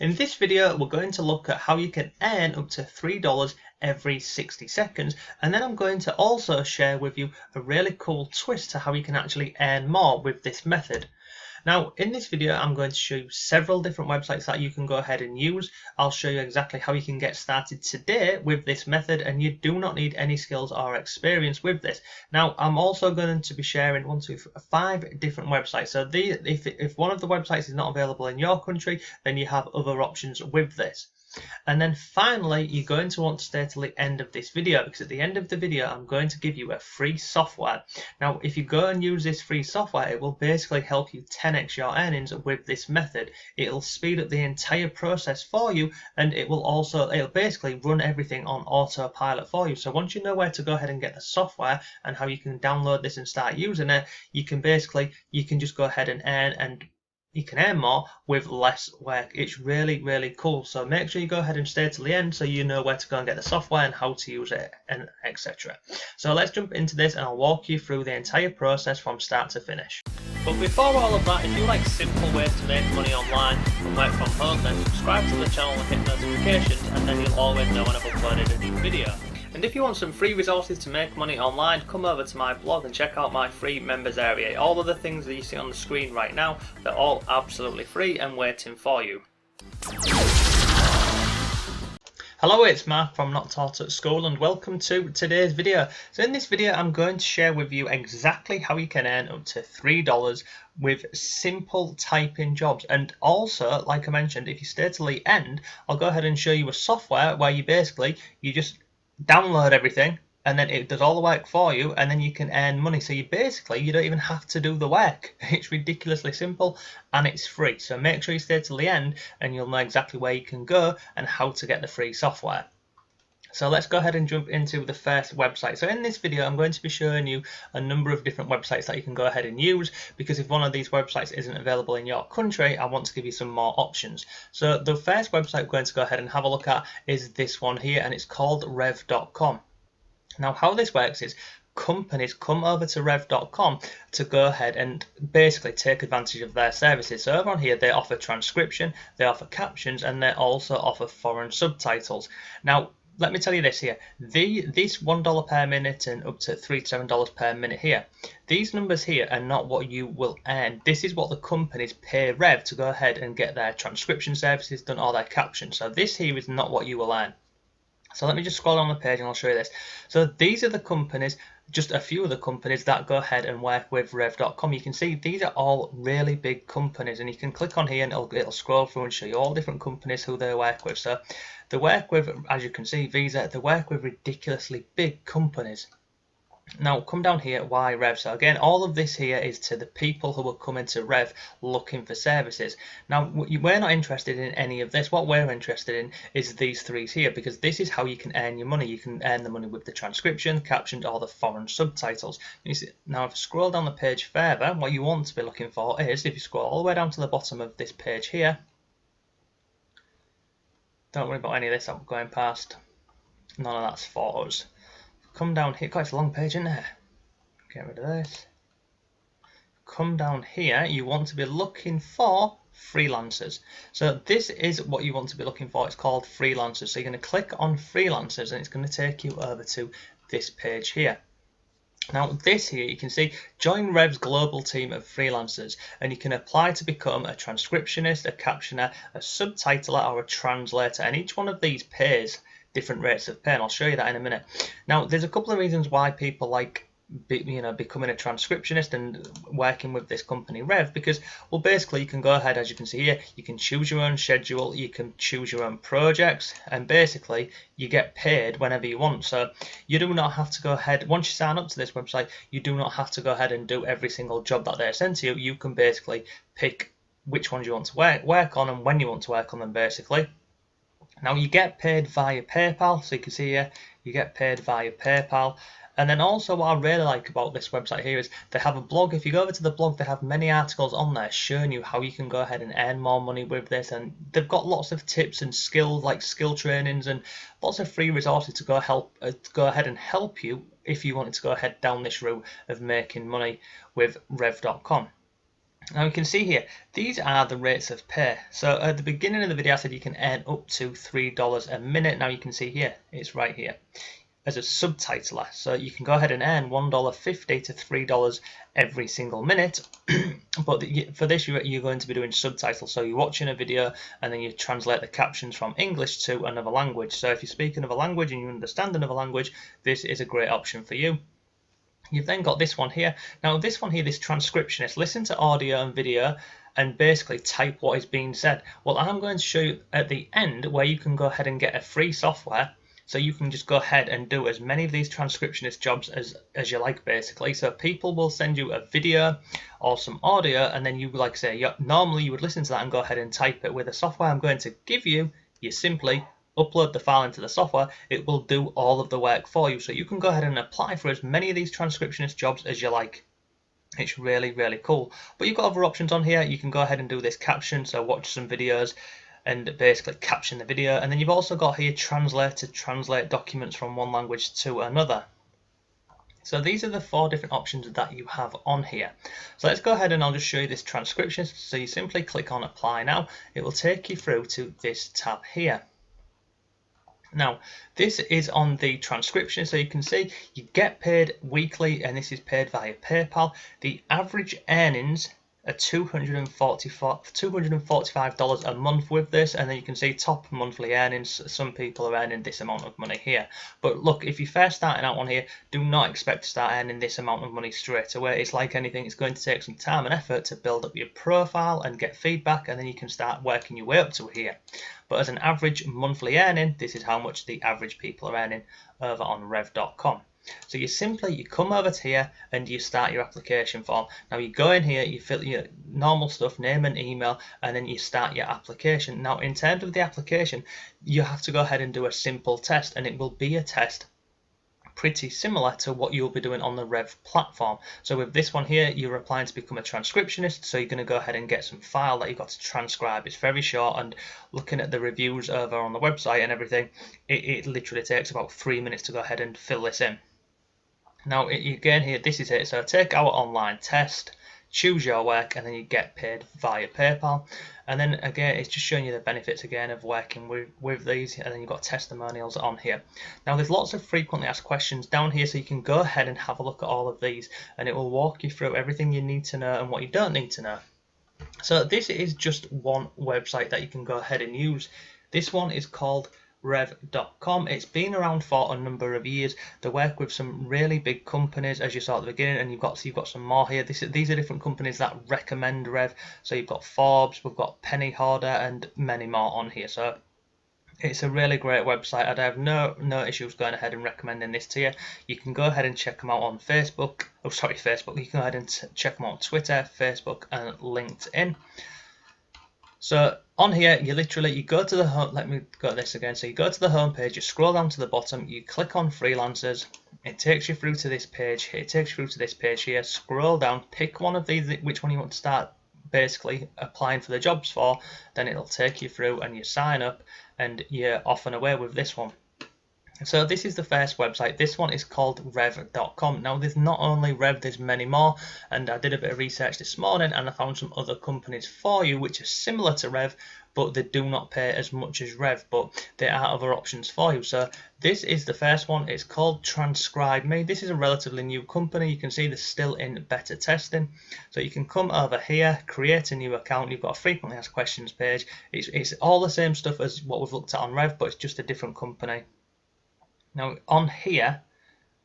In this video, we're going to look at how you can earn up to $3 every 60 seconds, and then I'm going to also share with you a really cool twist to how you can actually earn more with this method. Now, in this video, I'm going to show you several different websites that you can go ahead and use. I'll show you exactly how you can get started today with this method, and you do not need any skills or experience with this. Now, I'm also going to be sharing 5 different websites. So if one of the websites is not available in your country, then you have other options with this. And then finally, you're going to want to stay till the end of this video, because at the end of the video I'm going to give you a free software. Now if you go and use this free software, it will basically help you 10x your earnings with this method. It'll speed up the entire process for you, and it'll basically run everything on autopilot for you. So once you know where to go ahead and get the software and how you can download this and start using it, you can just go ahead and you can earn more with less work. It's really cool. So make sure you go ahead and stay till the end so you know where to go and get the software and how to use it, and etc. So let's jump into this and I'll walk you through the entire process from start to finish. But before all of that, if you like simple ways to make money online and work from home, then subscribe to the channel and hit notifications, and then you'll always know when I've uploaded a new video. And if you want some free resources to make money online, come over to my blog and check out my free members area. All of the things that you see on the screen right now, they're all absolutely free and waiting for you. Hello, it's Mark from Not Taught at School, and welcome to today's video. So in this video I'm going to share with you exactly how you can earn up to $3 with simple typing jobs. And also, like I mentioned, if you stay till the end, I'll go ahead and show you a software where you just download everything and then it does all the work for you, and then you can earn money. So you don't even have to do the work. It's ridiculously simple and it's free. So make sure you stay till the end and you'll know exactly where you can go and how to get the free software. So let's go ahead and jump into the first website. So in this video I'm going to be showing you a number of different websites that you can go ahead and use, because if one of these websites isn't available in your country, I want to give you some more options. So the first website we're going to go ahead and have a look at is this one here, and it's called Revcom. Now how this works is companies come over to Revcom to go ahead and basically take advantage of their services. So over on here they offer transcription, they offer captions, and they also offer foreign subtitles. Now let me tell you this here, these $1 per minute and up to $3 to $7 per minute here, these numbers here are not what you will earn. This is what the companies pay Rev to go ahead and get their transcription services done, or their captions. So this here is not what you will earn. So let me just scroll on the page and I'll show you this. So these are the companies, just a few of the companies that go ahead and work with Rev.com. You can see these are all really big companies, and you can click on here and it'll scroll through and show you all different companies who they work with. So they work with, as you can see, they work with ridiculously big companies. Now come down here, why Rev? So again, all of this here is to the people who are coming to Rev looking for services. Now we're not interested in any of this. What we're interested in is these 3 here, because this is how you can earn your money. You can earn the money with the transcription, captions, or the foreign subtitles. You see, now if I scroll down the page further, what you want to be looking for is, if you scroll all the way down to the bottom of this page here, don't worry about any of this I'm going past, none of that's for us. Come down here, quite a long page in there, get rid of this. Come down here, you want to be looking for freelancers. So this is what you want to be looking for. It's called freelancers. So you're going to click on freelancers and it's going to take you over to this page here. Now this here, you can see join Rev's global team of freelancers, and you can apply to become a transcriptionist, a captioner, a subtitler, or a translator, and each one of these pays different rates of pay, and I'll show you that in a minute. Now there's a couple of reasons why people like becoming a transcriptionist and working with this company Rev, because, well, basically you can go ahead, as you can see here, you can choose your own schedule, you can choose your own projects, and basically you get paid whenever you want. So you do not have to go ahead, once you sign up to this website, you do not have to go ahead and do every single job that they're sent to you. You can basically pick which ones you want to work on and when you want to work on them, basically. Now you get paid via PayPal, so you can see here you get paid via PayPal. And then also what I really like about this website here is they have a blog. If you go over to the blog, they have many articles on there showing you how you can go ahead and earn more money with this, and they've got lots of tips and skills, like skill trainings, and lots of free resources to go ahead and help you if you wanted to go ahead down this route of making money with Rev.com. Now you can see here, these are the rates of pay. So at the beginning of the video I said you can earn up to $3 a minute. Now you can see here, it's right here as a subtitler. So you can go ahead and earn $1.50 to $3 every single minute. But for this you're going to be doing subtitles. So you're watching a video and then you translate the captions from English to another language. So if you speak another language and you understand another language, this is a great option for you. You've then got this one here. Now this one here, this transcriptionist, listen to audio and video and basically type what is being said. Well, I'm going to show you at the end where you can go ahead and get a free software, so you can just go ahead and do as many of these transcriptionist jobs as you like, basically. So people will send you a video or some audio, and then you, like say, normally you would listen to that and go ahead and type it. With the software I'm going to give you, you simply upload the file into the software. It will do all of the work for you. So you can go ahead and apply for as many of these transcriptionist jobs as you like. It's really, really cool. But you've got other options on here. You can go ahead and do this caption, so watch some videos and basically caption the video. And then you've also got here translate documents from one language to another. So these are the 4 different options that you have on here. So let's go ahead and I'll just show you this transcription. So you simply click on apply now. It will take you through to this tab here. Now this is on the transcription, so you can see you get paid weekly and this is paid via PayPal. The average earnings are $245 a month with this, and then you can see top monthly earnings. Some people are earning this amount of money here. But look, if you're first starting out on here, do not expect to start earning this amount of money straight away. It's like anything, it's going to take some time and effort to build up your profile and get feedback, and then you can start working your way up to here. But as an average monthly earning, this is how much the average people are earning over on Revcom. So you come over to here and you start your application form. Now you go in here, you fill your normal stuff, name and email, and then you start your application. Now in terms of the application, you have to go ahead and do a simple test, and it will be a test pretty similar to what you'll be doing on the Rev platform. So with this one here, you're applying to become a transcriptionist, so you're going to go ahead and get some file that you've got to transcribe. It's very short, and looking at the reviews over on the website and everything, it literally takes about 3 minutes to go ahead and fill this in. Now again here, this is it. So take our online test, choose your work, and then you get paid via PayPal. And then again, it's just showing you the benefits again of working with these, and then you've got testimonials on here. Now there's lots of frequently asked questions down here, so you can go ahead and have a look at all of these, and it will walk you through everything you need to know and what you don't need to know. So this is just one website that you can go ahead and use. This one is called Revcom. It's been around for a number of years. They work with some really big companies, as you saw at the beginning, and you've got some more here. These are different companies that recommend Rev. So you've got Forbes, we've got Penny Hoarder, and many more on here. So it's a really great website. I'd have no issues going ahead and recommending this to you. You can go ahead and check them out on Facebook. Oh, sorry, Facebook. You can go ahead and check them out on Twitter, Facebook, and LinkedIn. So on here, you go to the home. Let me go to this again. So you go to the home page, you scroll down to the bottom, you click on freelancers. It takes you through to this page. It takes you through to this page here. Scroll down, pick one of these, which one you want to start basically applying for the jobs for. Then it'll take you through and you sign up, and you're off and away with this one. So this is the first website. This one is called Revcom. Now there's not only Rev, there's many more, and I did a bit of research this morning and I found some other companies for you which are similar to Rev, but they do not pay as much as Rev, but there are other options for you. So this is the first one. It's called TranscribeMe. This is a relatively new company. You can see they're still in beta testing. So you can come over here, create a new account. You've got a frequently asked questions page. It's all the same stuff as what we've looked at on Rev, but it's just a different company. Now on here,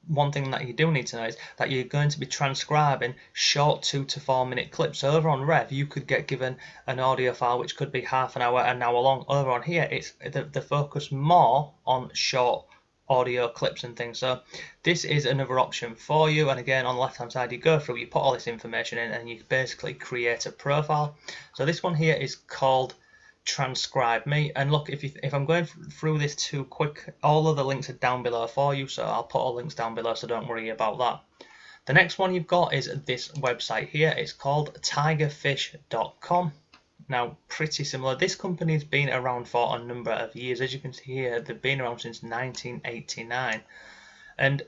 one thing that you do need to know is that you're going to be transcribing short 2 to 4 minute clips. So over on Rev, you could get given an audio file which could be half an hour, an hour long. Over on here, it's the focus more on short audio clips and things. So this is another option for you. And again, on the left hand side, you go through, you put all this information in, and you basically create a profile. So this one here is called TranscribeMe, and look, if I'm going through this too quick, all of the links are down below for you, so I'll put all links down below, so don't worry about that. The next one you've got is this website here. It's called Tigerfish.com. Now, pretty similar. This company's been around for a number of years. As you can see here, they've been around since 1989, and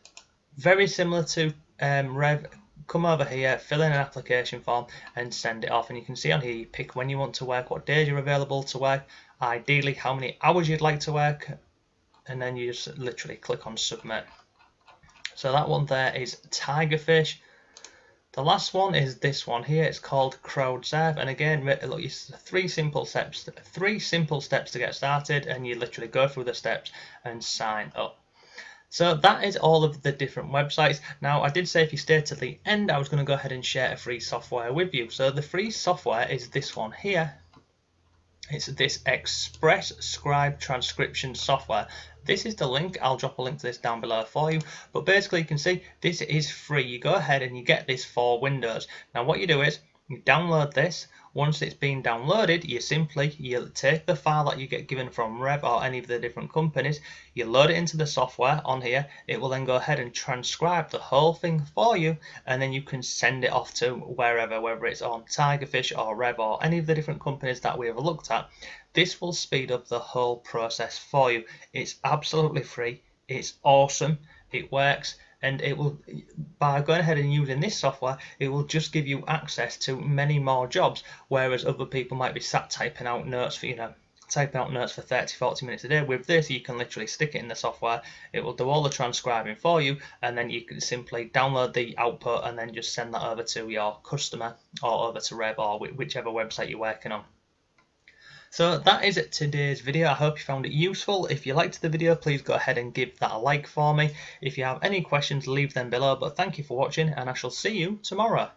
very similar to Rev. come over here, fill in an application form and send it off. And you can see on here you pick when you want to work, what days you're available to work, ideally how many hours you'd like to work, and then you just literally click on submit. So that one there is Tigerfish. The last one is this one here. It's called CrowdSalvation, and again, look, it's three simple steps to get started, and you literally go through the steps and sign up. So that is all of the different websites. Now, I did say if you stay to the end, I was going to go ahead and share a free software with you. So the free software is this one here. It's this Express Scribe transcription software. This is the link. I'll drop a link to this down below for you. But basically, you can see this is free. You go ahead and you get this for Windows. Now, what you do is you download this. Once it's been downloaded, you take the file that you get given from Rev or any of the different companies, you load it into the software on here. It will then go ahead and transcribe the whole thing for you, and then you can send it off to wherever, whether it's on Tigerfish or Rev or any of the different companies that we have looked at. This will speed up the whole process for you. It's absolutely free. It's awesome. It works. And it will, by going ahead and using this software, it will just give you access to many more jobs, whereas other people might be sat typing out notes for 30-40 minutes a day. With this, you can literally stick it in the software. It will do all the transcribing for you, and then you can simply download the output and then just send that over to your customer or over to Rev or whichever website you're working on. So that is it today's video. I hope you found it useful. If you liked the video, please go ahead and give that a like for me. If you have any questions, leave them below. But thank you for watching, and I shall see you tomorrow.